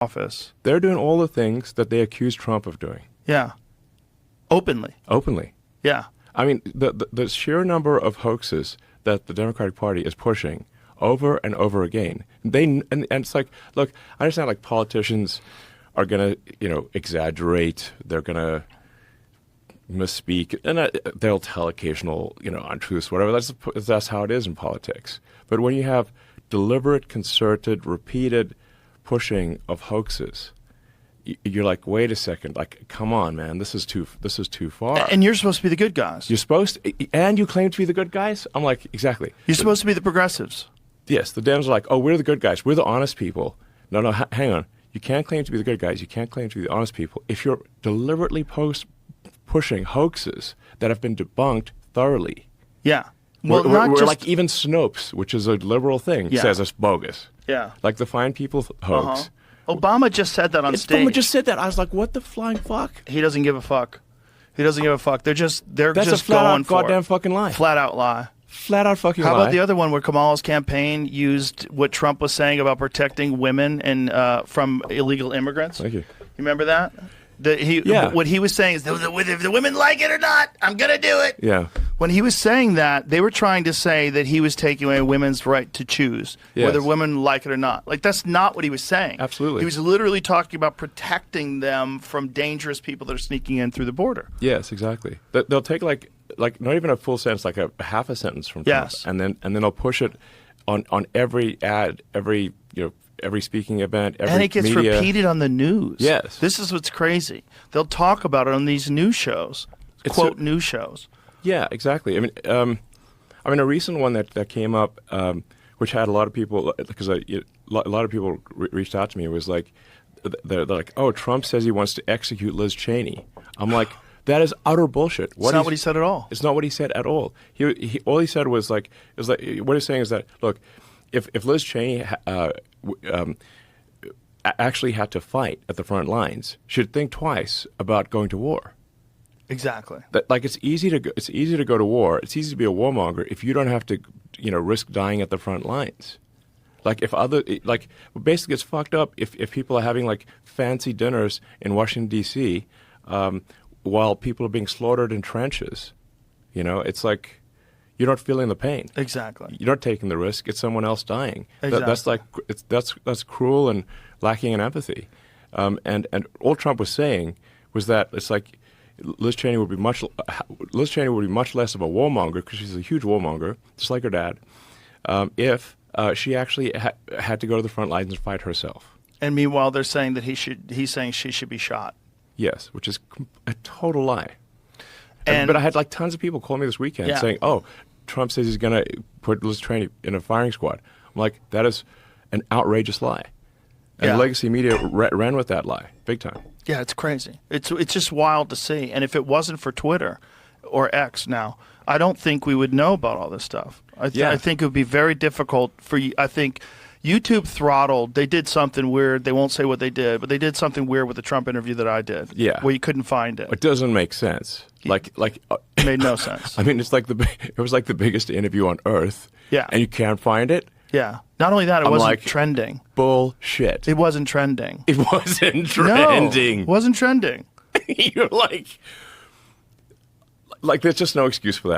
office. They're doing all the things that they accuse Trump of doing. Yeah. Openly. Openly. Yeah. I mean, the sheer number of hoaxes that the Democratic Party is pushing over and over again. And it's like, look, I understand like politicians are going to, exaggerate. They're going to misspeak, and they'll tell occasional, untruths, whatever. That's how it is in politics. But when you have deliberate, concerted, repeated pushing of hoaxes, you're like, wait a second, like, come on, man, this is too far. And you're supposed to be the good guys. You're supposed to, and you claim to be the good guys? I'm like, exactly. You're supposed to be the progressives. Yes, the Dems are like, oh, we're the good guys. We're the honest people. No, hang on. You can't claim to be the good guys. You can't claim to be the honest people if you're deliberately pushing hoaxes that have been debunked thoroughly. Yeah. Well, we're like even Snopes, which is a liberal thing, says it's bogus. Yeah. Like the Fine People hoax. Obama just said that on stage. Obama just said that. I was like, what the flying fuck? He doesn't give a fuck. He doesn't give a fuck. They're That's just a flat going out for goddamn it. fucking lie. Flat out lie. Flat out fucking lie. How about the other one where Kamala's campaign used what Trump was saying about protecting women and from illegal immigrants? Thank you. You remember that? What he was saying is, if the women like it or not, I'm going to do it. Yeah. When he was saying that, they were trying to say that he was taking away women's right to choose whether women like it or not. Like, that's not what he was saying. Absolutely. He was literally talking about protecting them from dangerous people that are sneaking in through the border. Yes, exactly. They'll take like not even a full sentence, like a half a sentence from Trump, and then they'll push it on every ad, every speaking event, every and it gets media. repeated on the news. Yes. This is what's crazy. They'll talk about it on these news shows, news shows. Yeah, exactly. I mean, a recent one that came up, which had a lot of people, because a lot of people reached out to me, was like, they're like, oh, Trump says he wants to execute Liz Cheney. I'm like, that is utter bullshit. It's not what he said at all. It's not what he said at all. All he said was like, what he's saying is that, look, if Liz Cheney actually had to fight at the front lines, she'd think twice about going to war. Exactly. It's easy to go to war. It's easy to be a warmonger if you don't have to, risk dying at the front lines. Basically, it's fucked up if people are having like fancy dinners in Washington D.C. While people are being slaughtered in trenches. It's like you're not feeling the pain. Exactly. You're not taking the risk. It's someone else dying. Exactly. That's cruel and lacking in empathy. And all Trump was saying was that it's like Liz Cheney would be much less of a warmonger, because she's a huge warmonger, just like her dad, if she actually had to go to the front lines and fight herself. And meanwhile, they're saying that he's saying she should be shot. Yes, which is a total lie. But I had like tons of people call me this weekend saying, oh, Trump says he's going to put Liz Cheney in a firing squad. I'm like, that is an outrageous lie. And legacy media ran with that lie, big time. Yeah, it's crazy. It's just wild to see. And if it wasn't for Twitter or X now, I don't think we would know about all this stuff. I think it would be very difficult for you. I think YouTube throttled. They did something weird. They won't say what they did, but they did something weird with the Trump interview that I did. Yeah, where you couldn't find it. It doesn't make sense. It made no sense. I mean, it was like the biggest interview on earth. Yeah, and you can't find it. Yeah. Not only that, it wasn't trending. Bullshit. It wasn't trending. It wasn't trending. No, it wasn't trending. You're like, there's just no excuse for that.